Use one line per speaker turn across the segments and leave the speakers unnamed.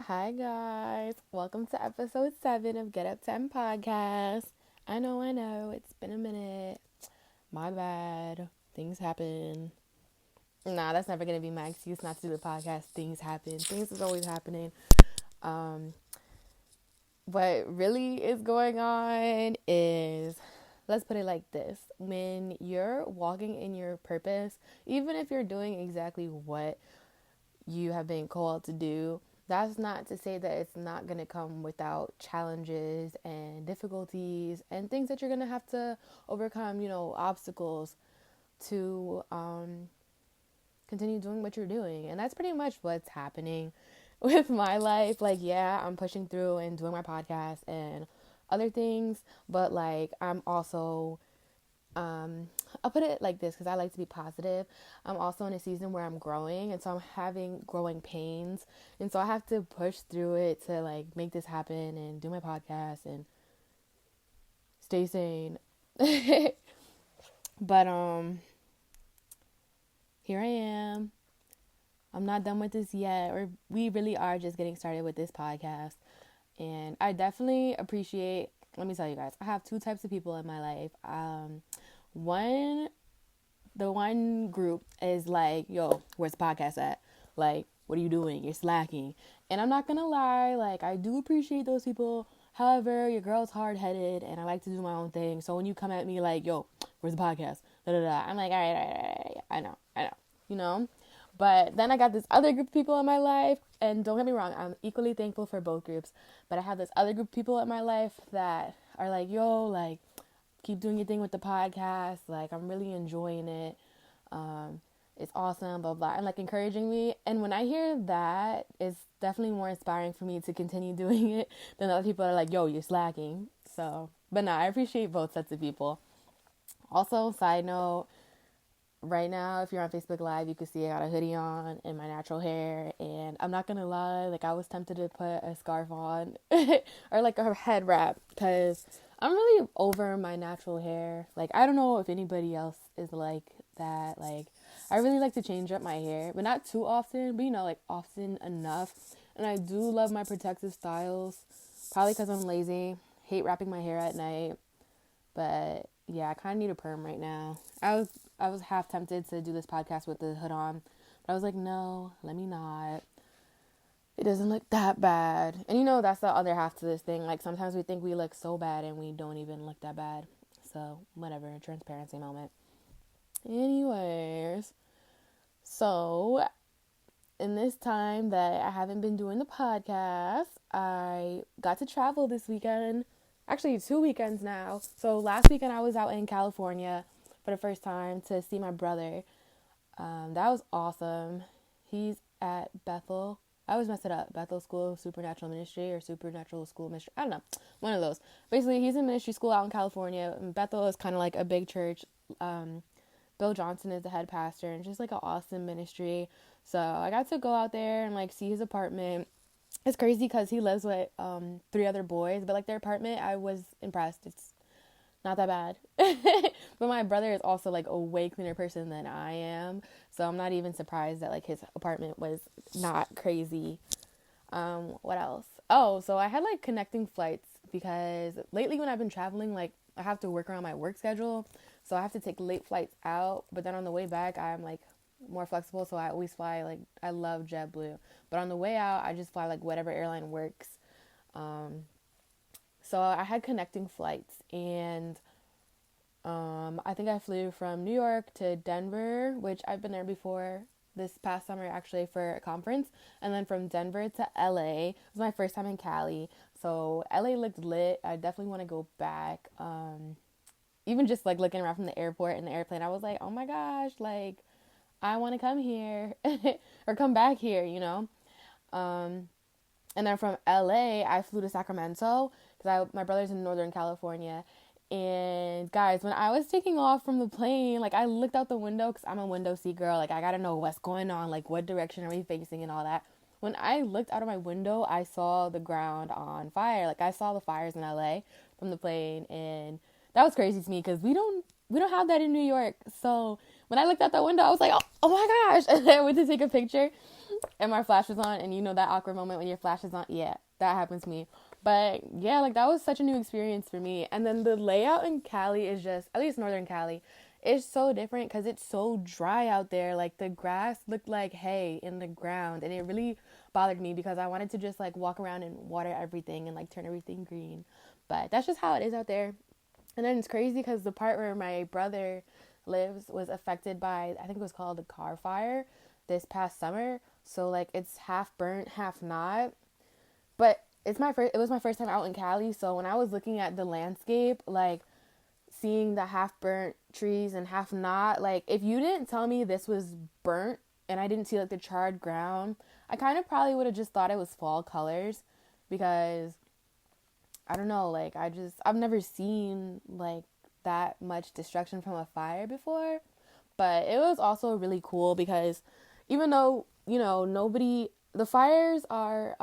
Hi guys, welcome to episode 7 of Get Up 10 podcast. I know, it's been a minute. My bad. Things happen. Nah, that's never gonna be my excuse not to do the podcast. Things happen. Things is always happening. Um, what really is going on is, let's put it like this: when you're walking in your purpose, even if you're doing exactly what you have been called to do, that's not to say that it's not going to come without challenges and difficulties and things that you're going to have to overcome, obstacles to continue doing what you're doing. And that's pretty much what's happening with my life. Like, yeah, I'm pushing through and doing my podcast and other things, but like, I'm also I'll put it like this because I like to be positive. I'm also in a season where I'm growing, and so I'm having growing pains, and so I have to push through it to like make this happen and do my podcast and stay sane. But here I am. I'm not done with this yet, or we really are just getting started with this podcast. And I definitely appreciate, let me tell you guys, I have two types of people in my life. One, the one group is like, yo, where's the podcast at? Like, what are you doing? You're slacking. And I'm not gonna lie, like, I do appreciate those people. However, your girl's hard-headed and I like to do my own thing. So when you come at me like, yo, where's the podcast? Da, da, da, I'm like, all right. I know, you know? But then I got this other group of people in my life, and don't get me wrong, I'm equally thankful for both groups. But I have this other group of people in my life that are like, yo, like, keep doing your thing with the podcast. Like, I'm really enjoying it. It's awesome, blah, blah, and like encouraging me. And when I hear that, it's definitely more inspiring for me to continue doing it than other people that are like, yo, you're slacking. So, but I appreciate both sets of people. Also, side note, right now, if you're on Facebook Live, you can see I got a hoodie on and my natural hair. And I'm not gonna lie, like, I was tempted to put a scarf on or like a head wrap because I'm really over my natural hair. Like, I don't know if anybody else is like that. Like, I really like to change up my hair, but not too often, but like often enough. And I do love my protective styles, probably because I'm lazy. Hate wrapping my hair at night. But yeah, I kind of need a perm right now. I was half tempted to do this podcast with the hood on, but I was like, no, let me not. It doesn't look that bad. And that's the other half to this thing. Like, sometimes we think we look so bad and we don't even look that bad. So, whatever, transparency moment. Anyways, so in this time that I haven't been doing the podcast, I got to travel this weekend. Actually, 2 weekends now. So last weekend I was out in California for the first time to see my brother. That was awesome. He's at Bethel. I always mess it up. Bethel School of Supernatural Ministry or Supernatural School Ministry. I don't know. One of those. Basically, he's in ministry school out in California. And Bethel is kind of like a big church. Bill Johnson is the head pastor, and just like an awesome ministry. So I got to go out there and like see his apartment. It's crazy because he lives with 3 other boys, but like their apartment, I was impressed. It's not that bad. But my brother is also like a way cleaner person than I am, so I'm not even surprised that like his apartment was not crazy. What else? Oh, so I had like connecting flights because lately when I've been traveling, like I have to work around my work schedule, so I have to take late flights out. But then on the way back, I'm like more flexible, so I always fly, like, I love JetBlue, but on the way out I just fly like whatever airline works. So I had connecting flights, and I think I flew from New York to Denver, which I've been there before this past summer actually for a conference, and then from Denver to LA. It was my first time in Cali, so LA looked lit. I definitely want to go back. Even just like looking around from the airport and the airplane, I was like, oh my gosh, like I want to come here or come back here, And then from LA, I flew to Sacramento because my brother's in Northern California. And guys, when I was taking off from the plane, like I looked out the window because I'm a window seat girl. Like I got to know what's going on, like what direction are we facing and all that. When I looked out of my window, I saw the ground on fire. Like I saw the fires in LA from the plane, and that was crazy to me because we don't have that in New York. So when I looked out that window, I was like, oh my gosh. And I went to take a picture. and my flash was on, and you know that awkward moment when your flash is on? Yeah, that happens to me. But yeah, like that was such a new experience for me. And then the layout in Cali is just, at least Northern Cali, it's so different because it's so dry out there. Like the grass looked like hay in the ground, and it really bothered me because I wanted to just like walk around and water everything and like turn everything green. But that's just how it is out there. And then it's crazy because the part where my brother lives was affected by, I think it was called a car fire this past summer. So like it's half burnt, half not. But it was my first time out in Cali, so when I was looking at the landscape, like seeing the half burnt trees and half not, like if you didn't tell me this was burnt and I didn't see like the charred ground, I kind of probably would have just thought it was fall colors because I don't know, like I've never seen like that much destruction from a fire before. But it was also really cool because even though, the fires are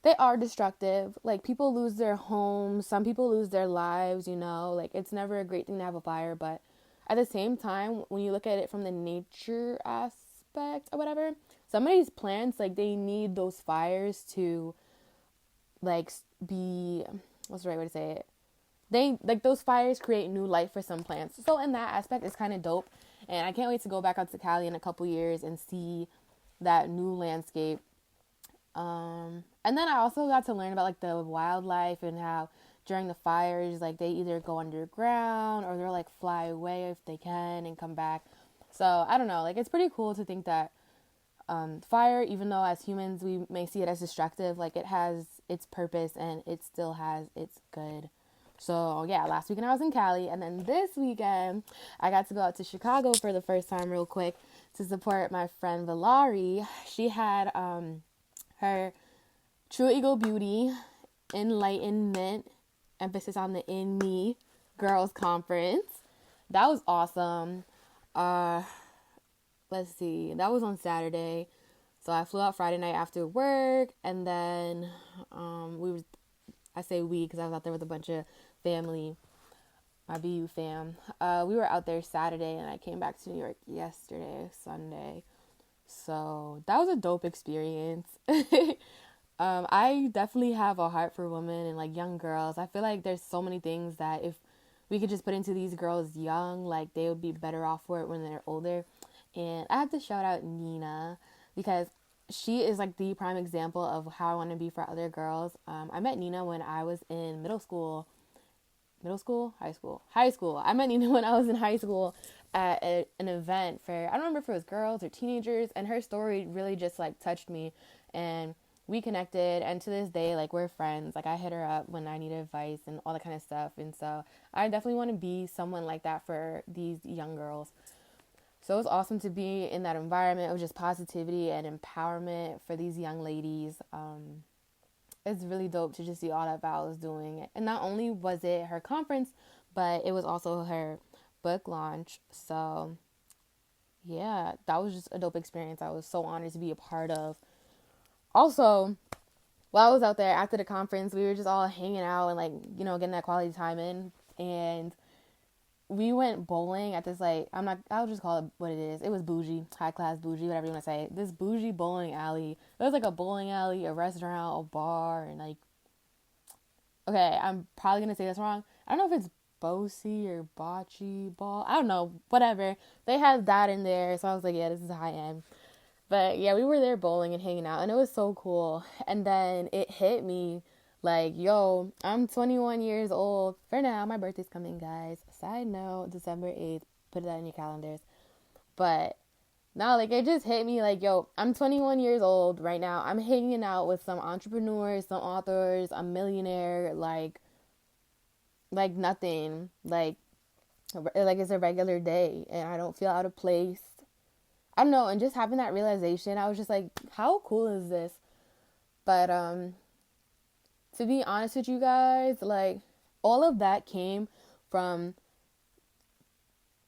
they are destructive. Like people lose their homes, some people lose their lives, like it's never a great thing to have a fire, but at the same time, when you look at it from the nature aspect or whatever, some of these plants, like they need those fires to like be, what's the right way to say it? They like those fires create new life for some plants. So in that aspect, it's kind of dope. And I can't wait to go back out to Cali in a couple years and see that new landscape. And then I also got to learn about like the wildlife and how during the fires, like they either go underground or they're like fly away if they can and come back. So I don't know, like it's pretty cool to think that fire, even though as humans we may see it as destructive, like it has its purpose and it still has its good. So yeah, last weekend I was in Cali, and then this weekend I got to go out to Chicago for the first time real quick to support my friend VaLarie. She had her True Eagle Beauty Enlightenment, emphasis on the in me, girls conference. That was awesome. Let's see, that was on Saturday. So I flew out Friday night after work, and then I say we because I was out there with a bunch of family, my BU fam. We were out there Saturday, and I came back to New York yesterday, Sunday. So that was a dope experience. I definitely have a heart for women and like young girls. I feel like there's so many things that if we could just put into these girls young, like they would be better off for it when they're older. And I have to shout out Nina because she is like the prime example of how I want to be for other girls. I met Nina when I was in high school. I met Nina when I was in high school at an event for, I don't remember if it was girls or teenagers, and her story really just like touched me, and we connected, and to this day, like we're friends. Like I hit her up when I need advice and all that kind of stuff, and so I definitely want to be someone like that for these young girls. So it was awesome to be in that environment of just positivity and empowerment for these young ladies. It's really dope to just see all that Val is doing. And not only was it her conference, but it was also her book launch. So yeah, that was just a dope experience. I was so honored to be a part of. Also, while I was out there after the conference, we were just all hanging out and like, getting that quality time in. And we went bowling at this, like, I'll just call it what it is. It was bougie, high class bougie, whatever you want to say. This bougie bowling alley. It was like a bowling alley, a restaurant, a bar, and like, okay, I'm probably going to say this wrong. I don't know if it's Bossy or Bocce Ball. I don't know, whatever. They had that in there, so I was like, yeah, this is high end. But yeah, we were there bowling and hanging out, and it was so cool. And then it hit me like, yo, I'm 21 years old. For now, my birthday's coming, guys. Side note, December 8th. Put that in your calendars. But now, like, it just hit me like, yo, I'm 21 years old right now. I'm hanging out with some entrepreneurs, some authors, a millionaire, like nothing. Like it's a regular day, and I don't feel out of place. I don't know, and just having that realization, I was just like, how cool is this? But, to be honest with you guys, like, all of that came from,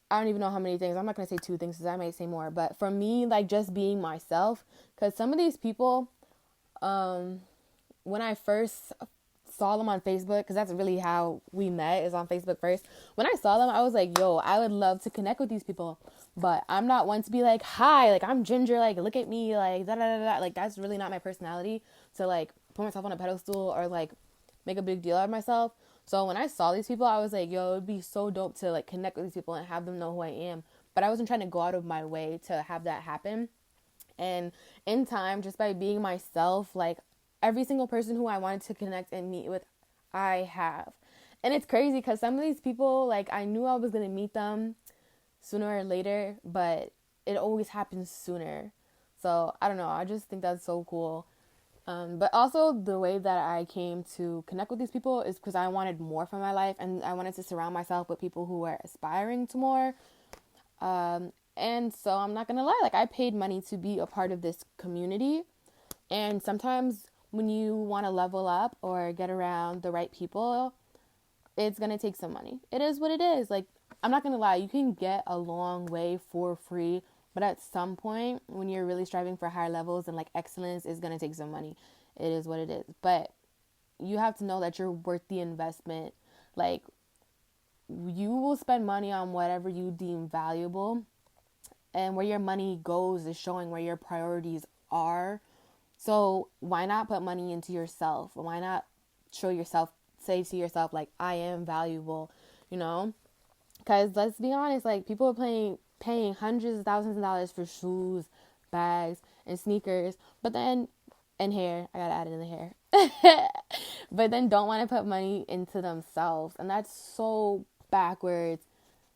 I don't even know how many things. I'm not going to say 2 things because I might say more. But for me, like, just being myself. Because some of these people, when I first saw them on Facebook, because that's really how we met, is on Facebook first. When I saw them, I was like, yo, I would love to connect with these people. But I'm not one to be like, hi, like, I'm Ginger, like, look at me, like, da da da da. Like, that's really not my personality to, like, put myself on a pedestal or, like, make a big deal out of myself. So when I saw these people, I was like, yo, it'd be so dope to, like, connect with these people and have them know who I am. But I wasn't trying to go out of my way to have that happen. And in time, just by being myself, like, every single person who I wanted to connect and meet with, I have. And it's crazy because some of these people, like, I knew I was going to meet them sooner or later, but it always happens sooner. So I don't know. I just think that's so cool. But also the way that I came to connect with these people is because I wanted more for my life, and I wanted to surround myself with people who were aspiring to more. And so I'm not gonna lie, like, I paid money to be a part of this community. And sometimes when you want to level up or get around the right people, it's gonna take some money. It is what it is. Like, I'm not gonna lie, you can get a long way for free, but at some point when you're really striving for higher levels and, like, excellence, is gonna take some money. It is what it is. But you have to know that you're worth the investment. Like, you will spend money on whatever you deem valuable, and where your money goes is showing where your priorities are. So why not put money into yourself? Why not show yourself, say to yourself, like, I am valuable, you know? Because let's be honest, like, people are paying hundreds of thousands of dollars for shoes, bags, and sneakers, but then, and hair, I gotta add in the hair, but then don't want to put money into themselves. And that's so backwards,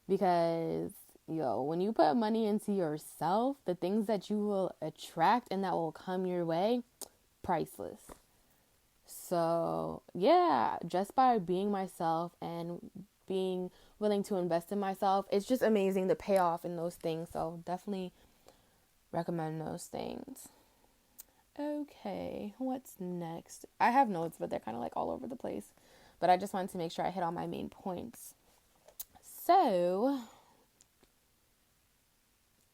because, yo, when you put money into yourself, the things that you will attract and that will come your way, priceless. So, yeah, just by being myself and being willing to invest in myself, it's just amazing the payoff in those things. So, definitely recommend those things. Okay, what's next? I have notes, but they're kind of like all over the place. But I just wanted to make sure I hit all my main points. So,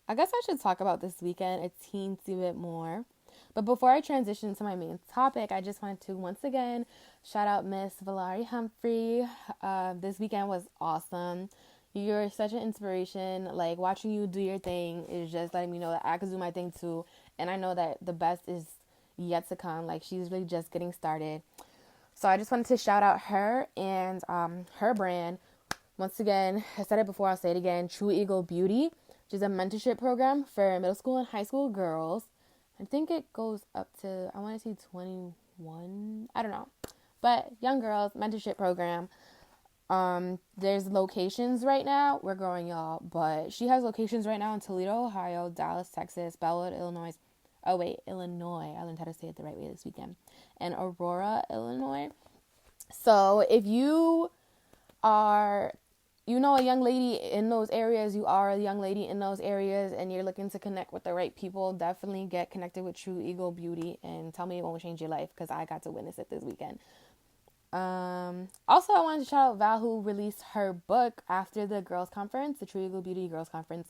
I guess I should talk about this weekend a teensy bit more. But before I transition to my main topic, I just wanted to once again shout out Miss VaLarie Humphrey. This weekend was awesome. You're such an inspiration. Like, watching you do your thing is just letting me know that I could do my thing too. And I know that the best is yet to come. Like, she's really just getting started. So I just wanted to shout out her and her brand. Once again, I said it before, I'll say it again. True Eagle Beauty, which is a mentorship program for middle school and high school girls. I think it goes up to, I want to say 21. I don't know. But young girls, mentorship program. There's locations right now. We're growing, y'all. But she has locations right now in Toledo, Ohio, Dallas, Texas, Bellwood, Illinois. Oh, wait, Illinois. I learned how to say it the right way this weekend. And Aurora, Illinois. So if you are, you know, a young lady in those areas, you are a young lady in those areas, and you're looking to connect with the right people, definitely get connected with True Eagle Beauty and tell me it won't change your life, because I got to witness it this weekend. Also, I wanted to shout out Val, who released her book after the girls conference, the True Eagle Beauty girls conference,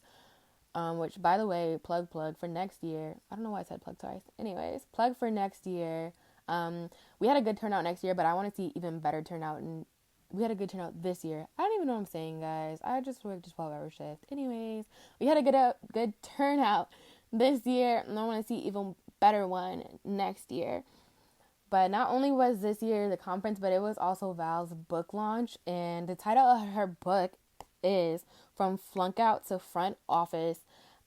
which, by the way, plug for next year. I don't know why I said plug twice. Anyways, plug for next year. We had a good turnout next year, but I want to see even better turnout, and we had a good turnout this year. I don't even know what I'm saying, guys. I just worked a 12-hour shift. Anyways, we had a good turnout this year, and I want to see even better one next year. But not only was this year the conference, but it was also Val's book launch. And the title of her book is From Flunk Out to Front Office.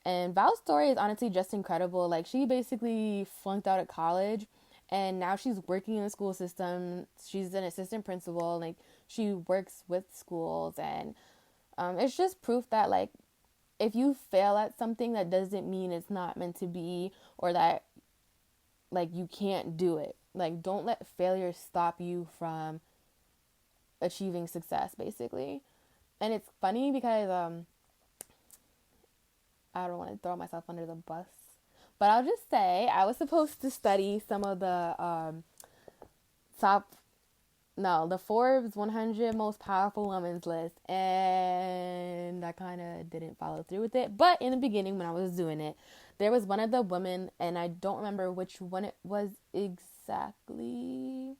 And Val's story is honestly just incredible. Like, she basically flunked out of college, and now she's working in the school system. She's an assistant principal. Like, she works with schools. And it's just proof that, like, if you fail at something, that doesn't mean it's not meant to be, or that, like, you can't do it. Like, don't let failure stop you from achieving success, basically. And it's funny because I don't want to throw myself under the bus, but I'll just say I was supposed to study some of the the Forbes 100 most powerful women's list, and I kind of didn't follow through with it. But in the beginning, when I was doing it, there was one of the women, and I don't remember which one it was exactly,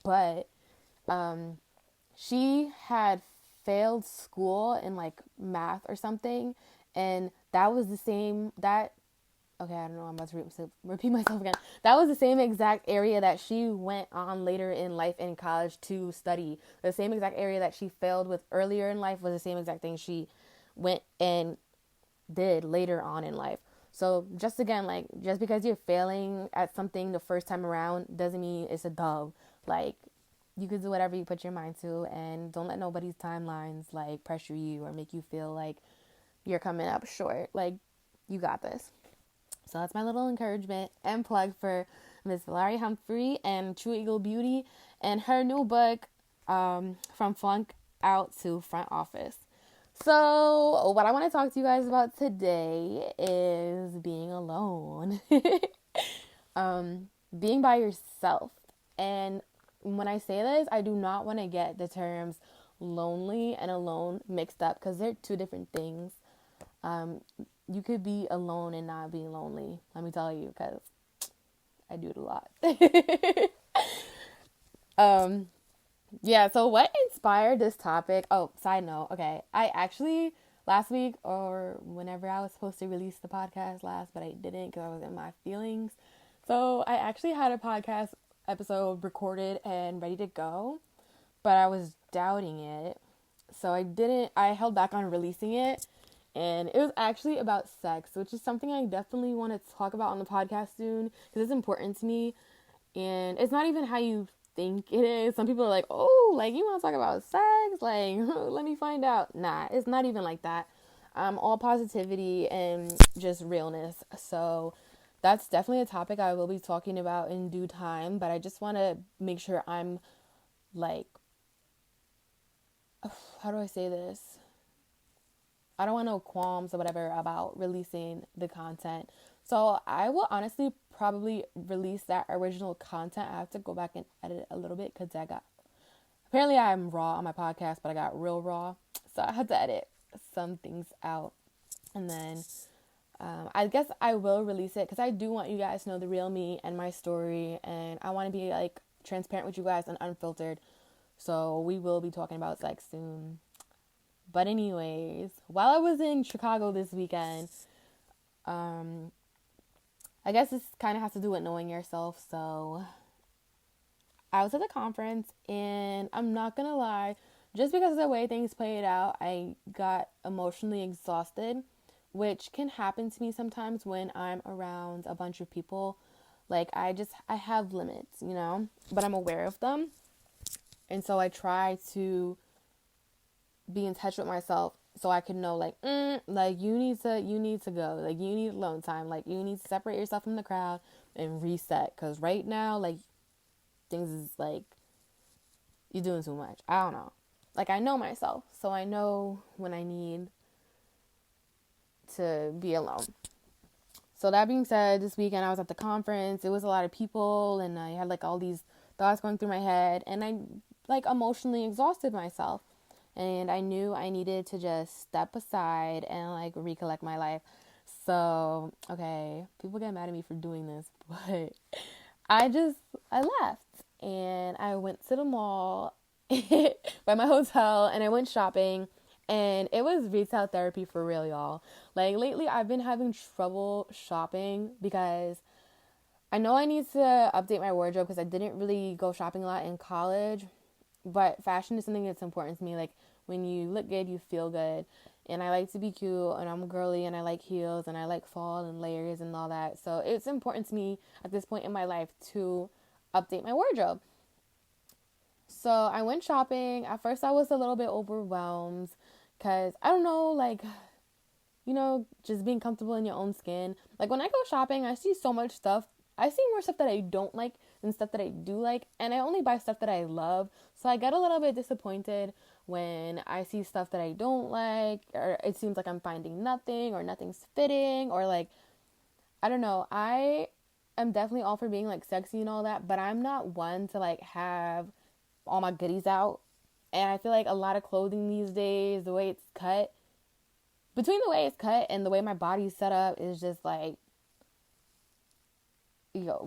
but she had failed school in, like, math or something, And that was the same, that, okay, I don't know, I'm about to repeat myself again. That was the same exact area that she went on later in life in college to study. The same exact area that she failed with earlier in life was the same exact thing she went and did later on in life. So just again, like, just because you're failing at something the first time around doesn't mean it's a dub. Like, you could do whatever you put your mind to, and don't let nobody's timelines like pressure you or make you feel like you're coming up short. Like, you got this. So that's my little encouragement and plug for Miss VaLarie Humphrey and True Eagle Beauty and her new book, From Flunk Out to Front Office. So what I want to talk to you guys about today is being alone. Being by yourself. And when I say this, I do not want to get the terms lonely and alone mixed up, because they're two different things. You could be alone and not be lonely. Let me tell you, because I do it a lot. Yeah, so what inspired this topic? Oh, side note, okay. I actually, last week, or whenever I was supposed to release the podcast last, but I didn't because I was in my feelings. So I actually had a podcast episode recorded and ready to go, but I was doubting it. So I held back on releasing it. And it was actually about sex, which is something I definitely want to talk about on the podcast soon, because it's important to me. And it's not even how you think it is. Some people are like, oh, like, you want to talk about sex? Like, let me find out. Nah, it's not even like that. All positivity and just realness. So that's definitely a topic I will be talking about in due time. But I just want to make sure I'm like, how do I say this? I don't want no qualms or whatever about releasing the content. So I will honestly probably release that original content. I have to go back and edit it a little bit because apparently I'm raw on my podcast, but I got real raw. So I had to edit some things out. And then I guess I will release it because I do want you guys to know the real me and my story. And I want to be like transparent with you guys and unfiltered. So we will be talking about sex soon. But anyways, while I was in Chicago this weekend, I guess this kind of has to do with knowing yourself. So I was at the conference, and I'm not going to lie, just because of the way things played out, I got emotionally exhausted, which can happen to me sometimes when I'm around a bunch of people. Like, I have limits, but I'm aware of them. And so I try to be in touch with myself so I can know, like, like, you need to go, like, you need alone time, like, you need to separate yourself from the crowd and reset, because right now, like, things is, like, you're doing too much. I don't know. Like, I know myself, so I know when I need to be alone. So that being said, this weekend I was at the conference. It was a lot of people, and I had, like, all these thoughts going through my head, and I, like, emotionally exhausted myself. And I knew I needed to just step aside and, like, recollect my life. So, okay, people get mad at me for doing this, but I left. And I went to the mall by my hotel, and I went shopping. And it was retail therapy for real, y'all. Like, lately I've been having trouble shopping because I know I need to update my wardrobe because I didn't really go shopping a lot in college. But fashion is something that's important to me. Like, when you look good, you feel good. And I like to be cute, and I'm girly, and I like heels, and I like fall and layers and all that. So it's important to me at this point in my life to update my wardrobe. So I went shopping. At first, I was a little bit overwhelmed because, I don't know, like, just being comfortable in your own skin. Like, when I go shopping, I see so much stuff. I see more stuff that I don't like than stuff that I do like. And I only buy stuff that I love. So I get a little bit disappointed when I see stuff that I don't like, or it seems like I'm finding nothing, or nothing's fitting, or, like, I don't know. I am definitely all for being, like, sexy and all that, but I'm not one to, like, have all my goodies out. And I feel like a lot of clothing these days, the way it's cut, between the way it's cut and the way my body's set up, is just like,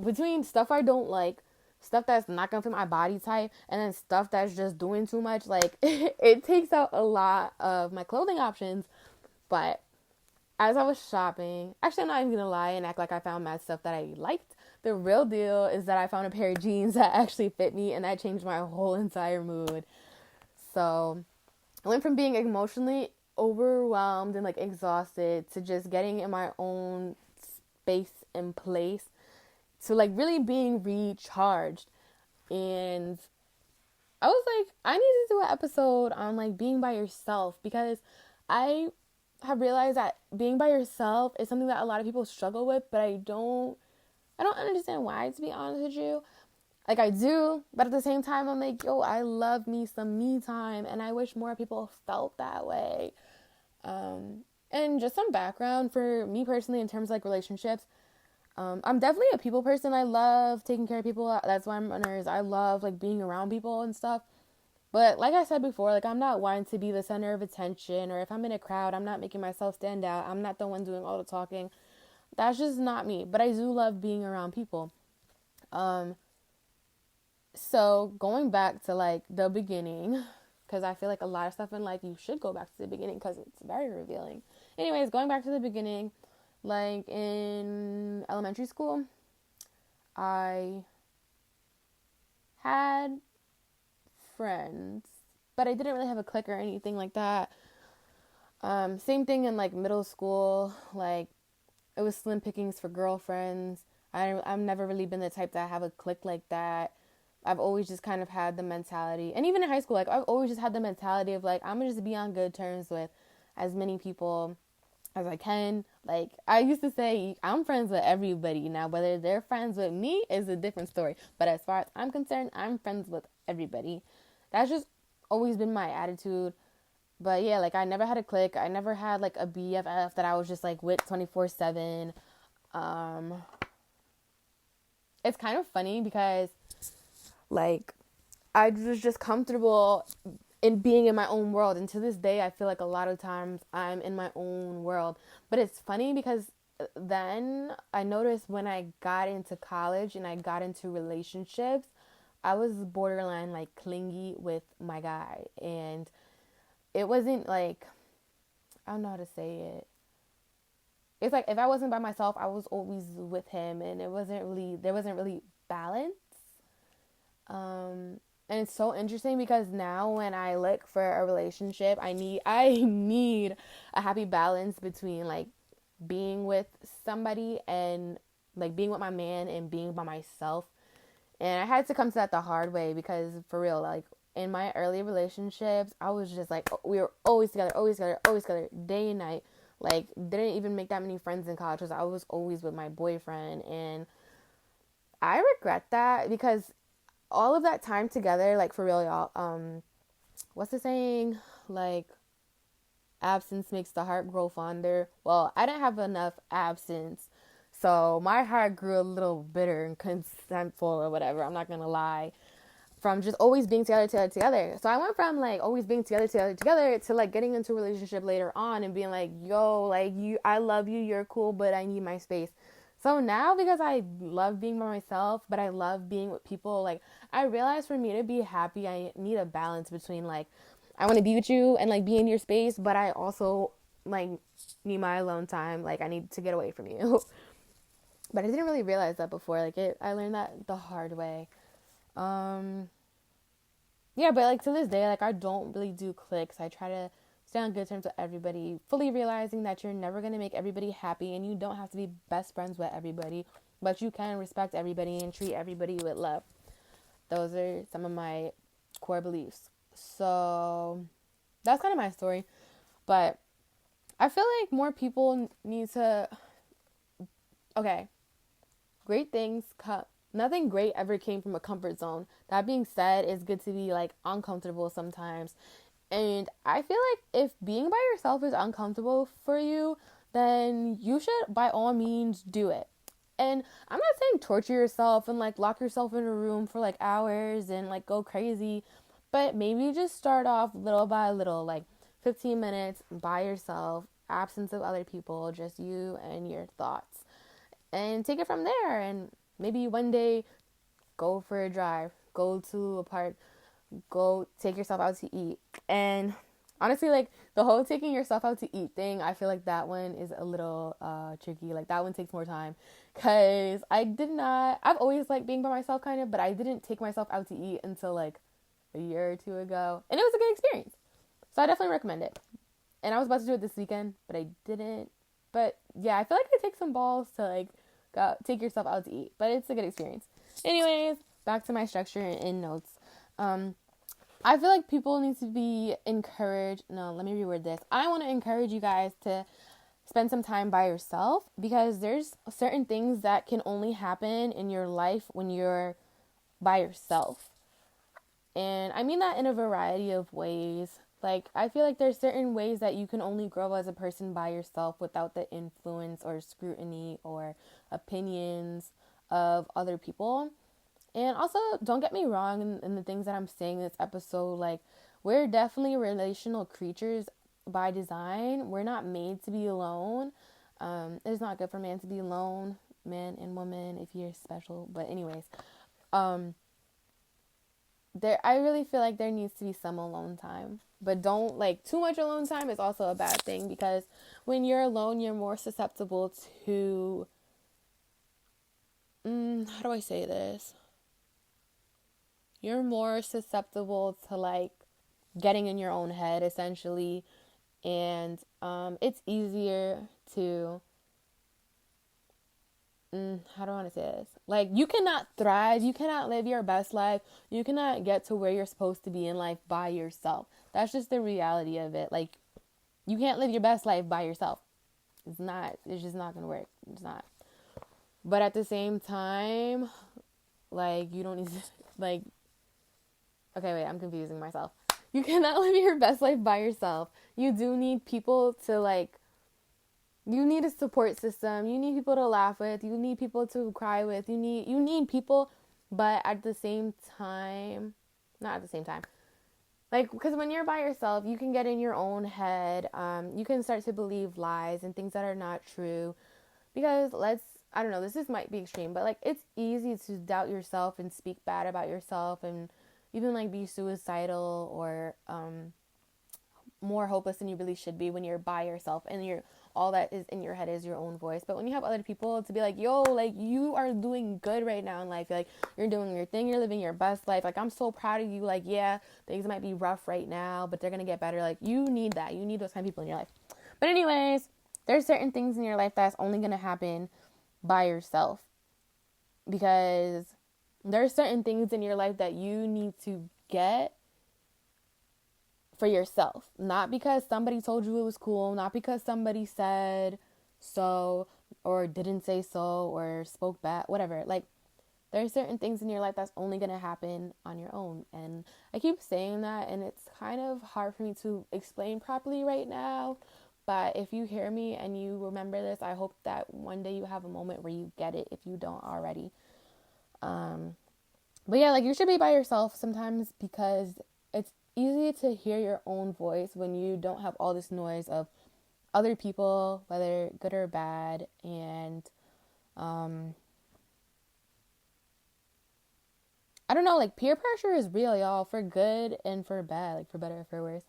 between stuff I don't like, stuff that's not gonna fit my body type, and then stuff that's just doing too much, like, it takes out a lot of my clothing options. But as I was shopping, actually, I'm not even gonna lie and act like I found mad stuff that I liked. The real deal is that I found a pair of jeans that actually fit me, and that changed my whole entire mood. So I went from being emotionally overwhelmed and like exhausted to just getting in my own space and place to like really being recharged. And I was like, I need to do an episode on like being by yourself, because I have realized that being by yourself is something that a lot of people struggle with, but I don't understand why, to be honest with you. Like, I do, but at the same time, I'm like, yo, I love me some me time, and I wish more people felt that way. And just some background for me personally in terms of like relationships. I'm definitely a people person. I love taking care of people. That's why I'm a nurse. I love like being around people and stuff. But like I said before, like I'm not wanting to be the center of attention, or if I'm in a crowd, I'm not making myself stand out. I'm not the one doing all the talking. That's just not me. But I do love being around people. So going back to like the beginning, because I feel like a lot of stuff in life you should go back to the beginning because it's very revealing. Anyways, going back to the beginning, like in elementary school, I had friends, but I didn't really have a clique or anything like that. Same thing in like middle school, like it was slim pickings for girlfriends. I've never really been the type to have a clique like that. I've always just kind of had the mentality, and even in high school, like I've always just had the mentality of like, I'm gonna just be on good terms with as many people as I can. Like I used to say, I'm friends with everybody. Now, whether they're friends with me is a different story. But as far as I'm concerned, I'm friends with everybody. That's just always been my attitude. But yeah, like I never had a clique. I never had like a BFF that I was just like with 24/7. It's kind of funny because like I was just comfortable in being in my own world, and to this day I feel like a lot of times I'm in my own world. But it's funny because then I noticed when I got into college and I got into relationships, I was borderline like clingy with my guy, and it wasn't like, I don't know how to say it. It's like if I wasn't by myself, I was always with him, and there wasn't really balance. And it's so interesting because now when I look for a relationship, I need a happy balance between like being with somebody and like being with my man and being by myself. And I had to come to that the hard way, because for real, like in my early relationships, I was just like, we were always together, always together, always together, day and night. Like didn't even make that many friends in college because I was always with my boyfriend, and I regret that because all of that time together, like for real, y'all, what's the saying? Like, absence makes the heart grow fonder. Well, I didn't have enough absence, so my heart grew a little bitter and resentful or whatever. I'm not gonna lie. From just always being together. So I went from like always being together to like getting into a relationship later on and being like, yo, like I love you, you're cool, but I need my space. So now, because I love being by myself, but I love being with people, like I realize for me to be happy, I need a balance between like, I want to be with you and like be in your space, but I also like need my alone time. Like I need to get away from you. But I didn't really realize that before. I learned that the hard way. Yeah, but like to this day, like I don't really do cliques. I try to stay on good terms with everybody, fully realizing that you're never going to make everybody happy, and you don't have to be best friends with everybody, but you can respect everybody and treat everybody with love. Those are some of my core beliefs. So that's kind of my story. But I feel like more people need to, okay, great things come. Nothing great ever came from a comfort zone. That being said, it's good to be like uncomfortable sometimes. And I feel like if being by yourself is uncomfortable for you, then you should by all means do it. And I'm not saying torture yourself and like lock yourself in a room for like hours and like go crazy, but maybe just start off little by little, like 15 minutes by yourself, absence of other people, just you and your thoughts, and take it from there. And maybe one day go for a drive, go to a park, go take yourself out to eat. And Honestly, like, the whole taking yourself out to eat thing, I feel like that one is a little tricky. Like, that one takes more time. Because I've always liked being by myself kind of, but I didn't take myself out to eat until like a year or two ago. And it was a good experience. So I definitely recommend it. And I was about to do it this weekend, but I didn't. But yeah, I feel like it takes some balls to like take yourself out to eat. But it's a good experience. Anyways, back to my structure and notes. I feel like people need to be encouraged. No, let me reword this. I want to encourage you guys to spend some time by yourself, because there's certain things that can only happen in your life when you're by yourself. And I mean that in a variety of ways. Like, I feel like there's certain ways that you can only grow as a person by yourself without the influence or scrutiny or opinions of other people. And also, don't get me wrong in the things that I'm saying in this episode. Like, we're definitely relational creatures by design. We're not made to be alone. It's not good for man to be alone, man and woman, if you're special. But anyways, I really feel like there needs to be some alone time. But don't, like, too much alone time is also a bad thing, because when you're alone, you're more susceptible to, how do I say this? You're more susceptible to, like, getting in your own head, essentially. And it's easier to, how do I want to say this? Like, you cannot thrive, you cannot live your best life, you cannot get to where you're supposed to be in life by yourself. That's just the reality of it. Like, you can't live your best life by yourself. It's just not going to work. It's not. But at the same time, like, you don't need to, like, okay, wait, I'm confusing myself. You cannot live your best life by yourself. You do need people to, like, you need a support system. You need people to laugh with. You need people to cry with. You need people, but at the same time, not at the same time. Like, because when you're by yourself, you can get in your own head. You can start to believe lies and things that are not true. Because I don't know, might be extreme, but, like, it's easy to doubt yourself and speak bad about yourself and even, like, be suicidal or more hopeless than you really should be when you're by yourself and all that is in your head is your own voice. But when you have other people to be like, yo, like, you are doing good right now in life, like, you're doing your thing, you're living your best life, like, I'm so proud of you, like, yeah, things might be rough right now, but they're gonna get better. Like, you need that. You need those kind of people in your life. But anyways, there's certain things in your life that's only gonna happen by yourself, because there's certain things in your life that you need to get for yourself. Not because somebody told you it was cool, not because somebody said so or didn't say so or spoke back, whatever. Like, there's certain things in your life that's only going to happen on your own. And I keep saying that, and it's kind of hard for me to explain properly right now. But if you hear me and you remember this, I hope that one day you have a moment where you get it if you don't already. But yeah, like, you should be by yourself sometimes, because it's easy to hear your own voice when you don't have all this noise of other people, whether good or bad. And I don't know, like, peer pressure is real, y'all, for good and for bad, like, for better or for worse.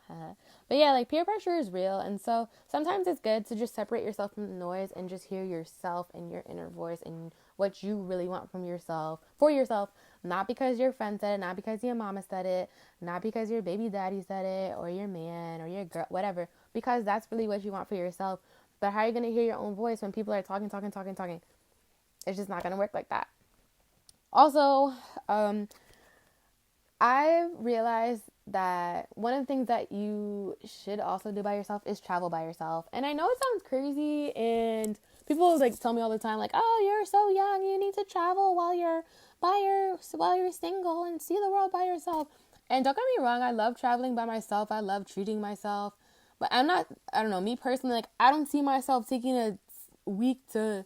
But yeah, like, peer pressure is real. And so sometimes it's good to just separate yourself from the noise and just hear yourself and your inner voice and what you really want from yourself, for yourself, not because your friend said it, not because your mama said it, not because your baby daddy said it, or your man, or your girl, whatever, because that's really what you want for yourself. But how are you going to hear your own voice when people are talking? It's just not going to work like that. Also, I've realized that one of the things that you should also do by yourself is travel by yourself. And I know it sounds crazy, and people, like, tell me all the time, like, oh, you're so young, you need to travel while you're single and see the world by yourself. And don't get me wrong, I love traveling by myself. I love treating myself. But I don't know, me personally, like, I don't see myself taking a week to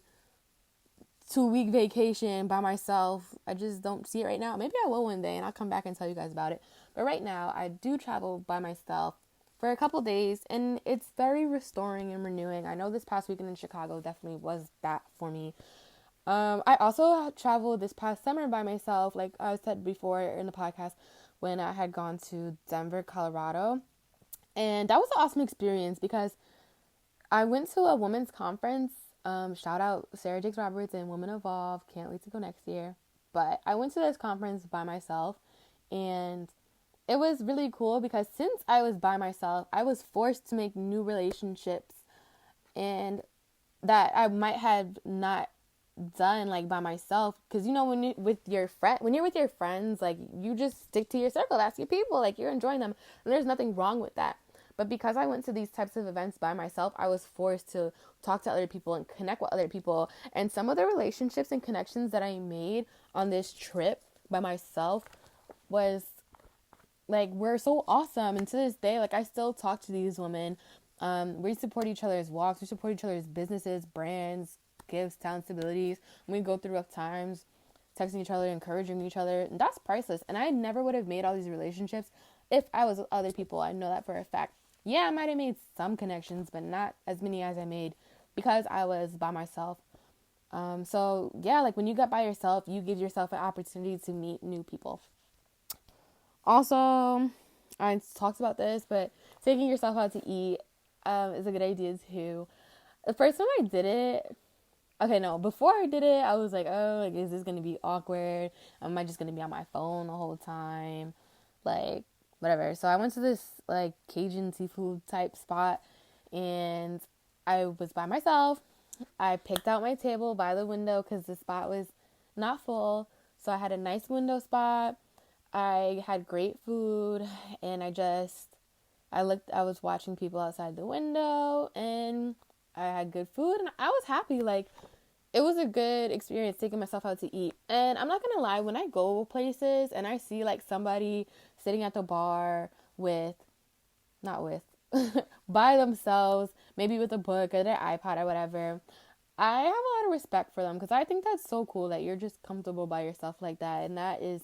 2-week vacation by myself. I just don't see it right now. Maybe I will one day, and I'll come back and tell you guys about it. But right now, I do travel by myself for a couple days, and it's very restoring and renewing. I know this past weekend in Chicago definitely was that for me. I also traveled this past summer by myself, like I said before in the podcast, when I had gone to Denver, Colorado. And that was an awesome experience because I went to a women's conference. Shout out Sarah Jakes Roberts and Women Evolve. Can't wait to go next year. But I went to this conference by myself, and it was really cool because since I was by myself, I was forced to make new relationships, and that I might have not done like by myself. Because when you when you're with your friends, like you just stick to your circle. That's your people. Like you're enjoying them, and there's nothing wrong with that. But because I went to these types of events by myself, I was forced to talk to other people and connect with other people. And some of the relationships and connections that I made on this trip by myself was like, were so awesome. And to this day, like I still talk to these women. We support each other's walks. We support each other's businesses, brands, gifts, talents, abilities. When we go through rough times, texting each other, encouraging each other. And that's priceless. And I never would have made all these relationships if I was with other people. I know that for a fact. Yeah, I might have made some connections, but not as many as I made because I was by myself. So yeah, like when you get by yourself, you give yourself an opportunity to meet new people. Also, I talked about this, but taking yourself out to eat is a good idea too. The first time I did it, before I did it, I was like, oh, like, is this going to be awkward? Am I just going to be on my phone the whole time? Like, whatever. So I went to this, like, Cajun seafood type spot, and I was by myself. I picked out my table by the window because the spot was not full. So I had a nice window spot. I had great food, and I was watching people outside the window, and I had good food, and I was happy. Like, it was a good experience taking myself out to eat. And I'm not gonna lie, when I go places and I see like somebody sitting at the bar by themselves, maybe with a book or their iPod or whatever, I have a lot of respect for them because I think that's so cool that you're just comfortable by yourself like that. And that is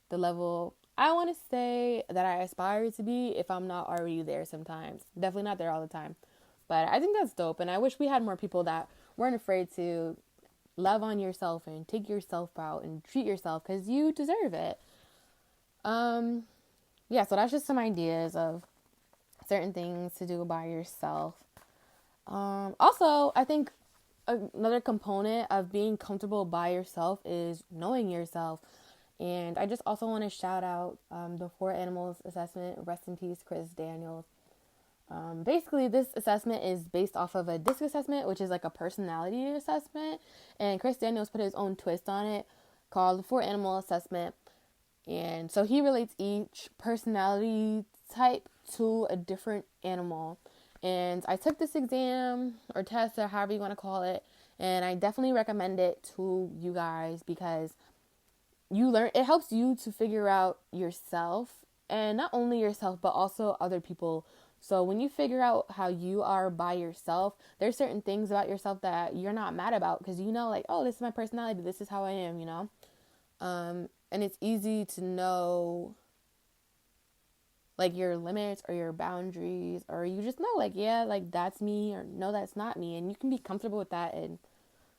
the level I want to say that I aspire to be if I'm not already there sometimes. Definitely not there all the time. But I think that's dope. And I wish we had more people that weren't afraid to love on yourself and take yourself out and treat yourself because you deserve it. Yeah, so that's just some ideas of certain things to do by yourself. Also, I think another component of being comfortable by yourself is knowing yourself. And I just also want to shout out the 4 Animals assessment. Rest in peace, Chris Daniels. Basically, this assessment is based off of a DISC assessment, which is like a personality assessment. And Chris Daniels put his own twist on it called the 4 Animal assessment. And so he relates each personality type to a different animal. And I took this exam or test or however you want to call it. And I definitely recommend it to you guys because it helps you to figure out yourself, and not only yourself, but also other people. So when you figure out how you are by yourself, there's certain things about yourself that you're not mad about because like, oh, this is my personality. This is how I am, and it's easy to know like your limits or your boundaries, or you just know like, yeah, like that's me, or no, that's not me. And you can be comfortable with that, and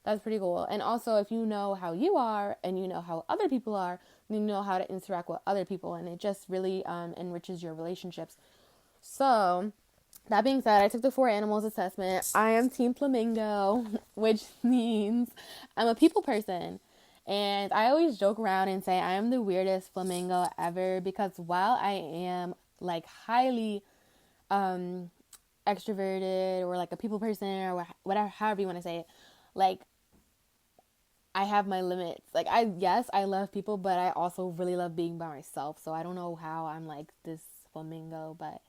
that's pretty cool. And also, if you know how you are and you know how other people are, you know how to interact with other people, and it just really enriches your relationships. So, that being said, I took the 4 Animals assessment. I am Team Flamingo, which means I'm a people person. And I always joke around and say I am the weirdest flamingo ever because while I am like highly extroverted or like a people person or whatever, however you want to say it, like I have my limits. Like I love people, but I also really love being by myself. So I don't know how I'm like this flamingo, but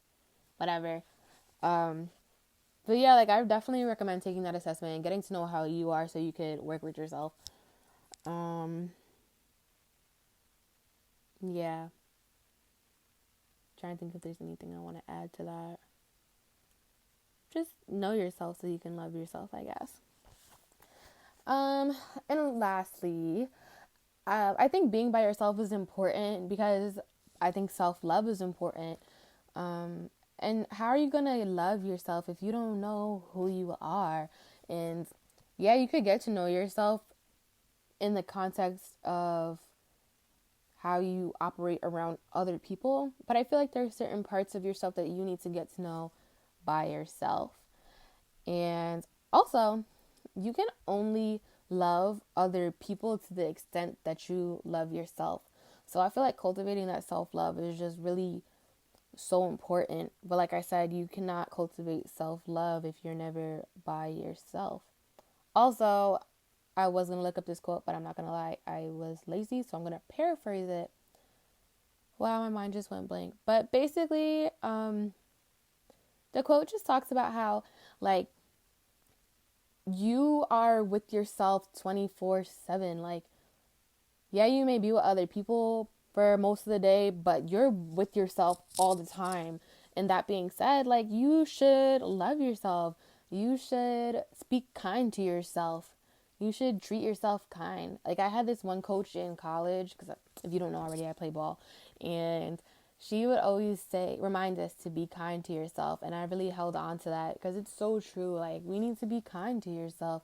whatever. But yeah, like I definitely recommend taking that assessment and getting to know how you are so you could work with yourself. Yeah. Trying to think if there's anything I want to add to that. Just know yourself so you can love yourself, I guess. And lastly, I think being by yourself is important because I think self-love is important. And how are you going to love yourself if you don't know who you are? And yeah, you could get to know yourself in the context of how you operate around other people. But I feel like there are certain parts of yourself that you need to get to know by yourself. And also, you can only love other people to the extent that you love yourself. So I feel like cultivating that self-love is just really so important. But like I said, you cannot cultivate self-love if you're never by yourself. Also, I was going to look up this quote, but I'm not going to lie. I was lazy, so I'm going to paraphrase it. Wow, my mind just went blank. But basically, the quote just talks about how, like, you are with yourself 24/7. Like, yeah, you may be with other people for most of the day, but you're with yourself all the time. And that being said, like, you should love yourself. You should speak kind to yourself. You should treat yourself kind. Like, I had this one coach in college, because if you don't know already, I play ball. And she would always remind us to be kind to yourself. And I really held on to that because it's so true. Like, we need to be kind to yourself.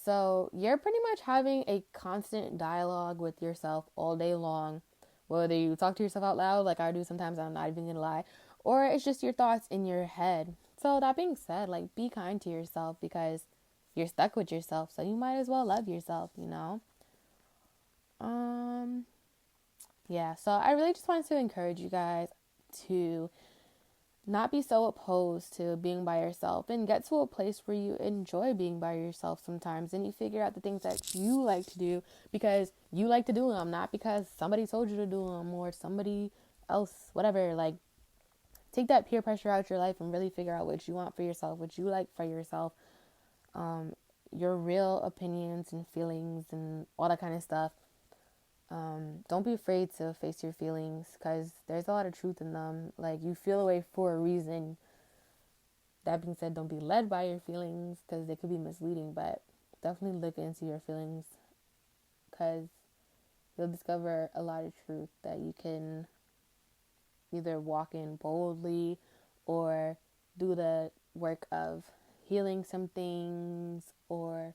So you're pretty much having a constant dialogue with yourself all day long. Whether you talk to yourself out loud, like I do sometimes, I'm not even going to lie, or it's just your thoughts in your head. So that being said, like, be kind to yourself because you're stuck with yourself. So you might as well love yourself, you know? Yeah, so I really just wanted to encourage you guys to not be so opposed to being by yourself and get to a place where you enjoy being by yourself sometimes and you figure out the things that you like to do because you like to do them, not because somebody told you to do them or somebody else, whatever. Like, take that peer pressure out your life and really figure out what you want for yourself, what you like for yourself, your real opinions and feelings and all that kind of stuff. Don't be afraid to face your feelings because there's a lot of truth in them. Like, you feel away for a reason. That being said, don't be led by your feelings because they could be misleading, but definitely look into your feelings because you'll discover a lot of truth that you can either walk in boldly or do the work of healing some things or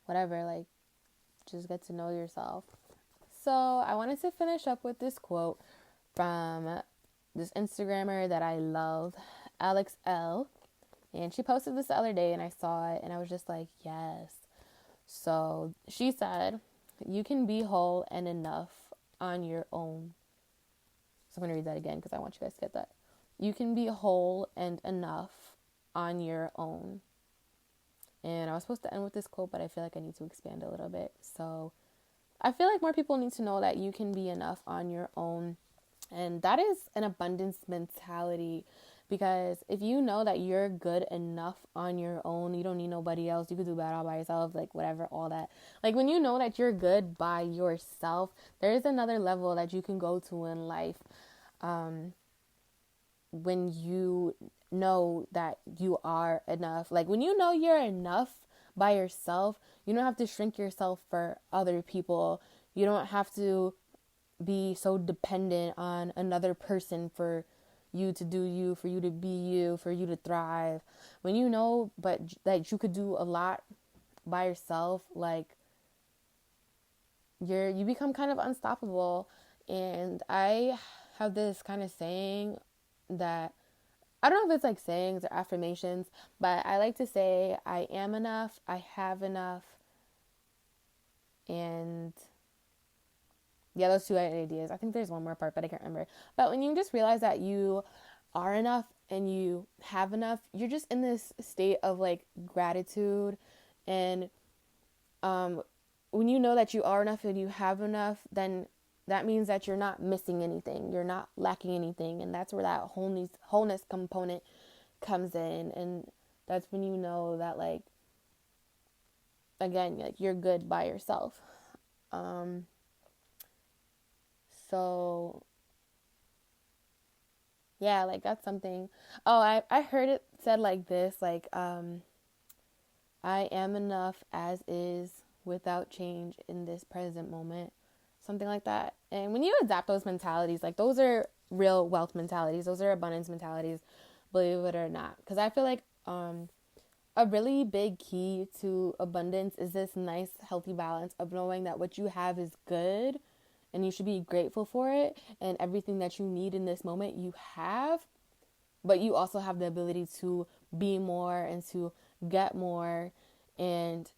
whatever. Like, just get to know yourself. So I wanted to finish up with this quote from this Instagrammer that I love, elle. And she posted this the other day and I saw it and I was just like, yes. So she said, you can be whole and enough on your own. So I'm going to read that again because I want you guys to get that. You can be whole and enough on your own. And I was supposed to end with this quote, but I feel like I need to expand a little bit. So I feel like more people need to know that you can be enough on your own. And that is an abundance mentality. Because if you know that you're good enough on your own, you don't need nobody else. You could do that all by yourself, like whatever, all that. Like, when you know that you're good by yourself, there's another level that you can go to in life. When you know that you are enough. Like, when you know you're enough by yourself, you don't have to shrink yourself for other people. You don't have to be so dependent on another person for you to do you, for you to be you, for you to thrive. When you know but that you could do a lot by yourself, like, you become kind of unstoppable. And I have this kind of saying that I don't know if it's like sayings or affirmations, but I like to say I am enough, I have enough, and yeah, those two ideas. I think there's one more part, but I can't remember. But when you just realize that you are enough and you have enough, you're just in this state of like gratitude. And when you know that you are enough and you have enough, then that means that you're not missing anything. You're not lacking anything. And that's where that wholeness component comes in. And that's when you know that, like, again, like, you're good by yourself. So yeah, like, that's something. Oh, I heard it said like this, like, I am enough as is without change in this present moment. Something like that. And when you adapt those mentalities, like, those are real wealth mentalities. Those are abundance mentalities, believe it or not. Because I feel like a really big key to abundance is this nice, healthy balance of knowing that what you have is good and you should be grateful for it, and everything that you need in this moment you have, but you also have the ability to be more and to get more. And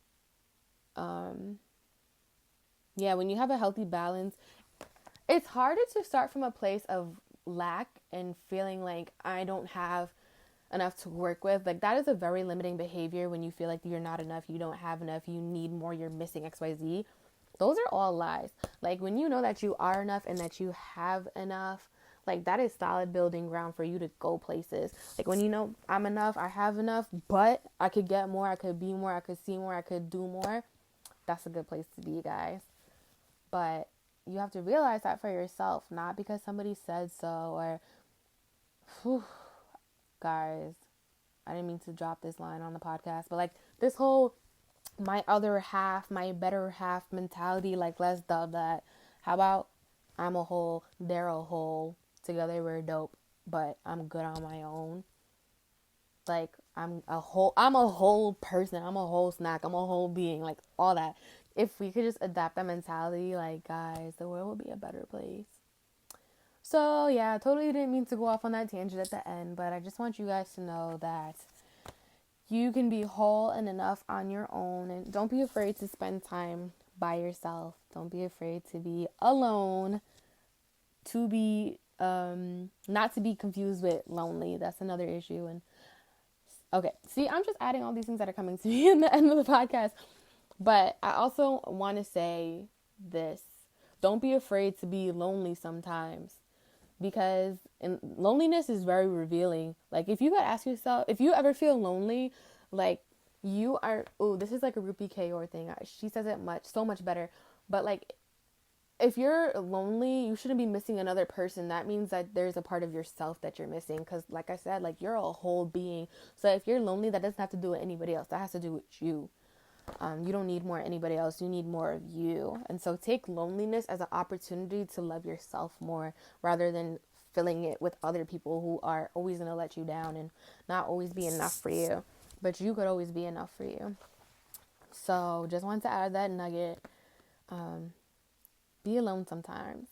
when you have a healthy balance, it's harder to start from a place of lack and feeling like I don't have enough to work with. Like, that is a very limiting behavior when you feel like you're not enough, you don't have enough, you need more, you're missing XYZ. Those are all lies. Like, when you know that you are enough and that you have enough, like, that is solid building ground for you to go places. Like, when you know I'm enough, I have enough, but I could get more, I could be more, I could see more, I could do more. That's a good place to be, guys. But you have to realize that for yourself, not because somebody said so, or, guys, I didn't mean to drop this line on the podcast, but like, this whole my other half, my better half mentality, like, let's dub that. How about I'm a whole, they're a whole, together we're dope, but I'm good on my own. Like, I'm a whole person, I'm a whole snack, I'm a whole being, like, all that. If we could just adapt that mentality, like, guys, the world would be a better place. So, yeah, totally didn't mean to go off on that tangent at the end, but I just want you guys to know that you can be whole and enough on your own, and don't be afraid to spend time by yourself. Don't be afraid to be alone, to be, not to be confused with lonely. That's another issue. And okay, see, I'm just adding all these things that are coming to me in the end of the podcast. But I also want to say this. Don't be afraid to be lonely sometimes, because loneliness is very revealing. Like, if you gotta ask yourself, if you ever feel lonely, like, you are, this is like a Rupi Kaur thing. She says it so much better. But like, if you're lonely, you shouldn't be missing another person. That means that there's a part of yourself that you're missing. Because like I said, like, you're a whole being. So if you're lonely, that doesn't have to do with anybody else. That has to do with you. You don't need more anybody else. You need more of you. And so take loneliness as an opportunity to love yourself more, rather than filling it with other people who are always going to let you down and not always be enough for you. But you could always be enough for you. So just wanted to add that nugget. Be alone sometimes.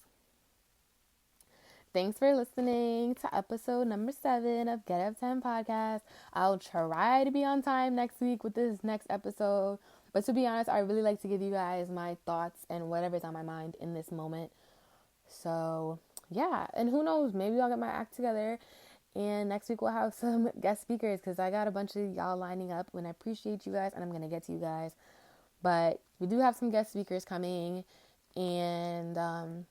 Thanks for listening to episode number 7 of Get Up 10 podcast. I'll try to be on time next week with this next episode. But to be honest, I really like to give you guys my thoughts and whatever's on my mind in this moment. So, yeah. And who knows, maybe I'll get my act together. And next week we'll have some guest speakers, because I got a bunch of y'all lining up. And I appreciate you guys, and I'm going to get to you guys. But we do have some guest speakers coming. And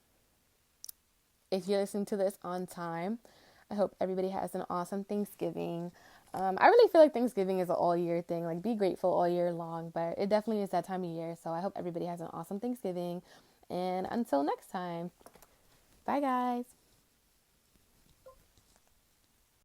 if you're listening to this on time, I hope everybody has an awesome Thanksgiving. I really feel like Thanksgiving is an all year thing. Like, be grateful all year long, but it definitely is that time of year. So I hope everybody has an awesome Thanksgiving. And until next time, bye guys.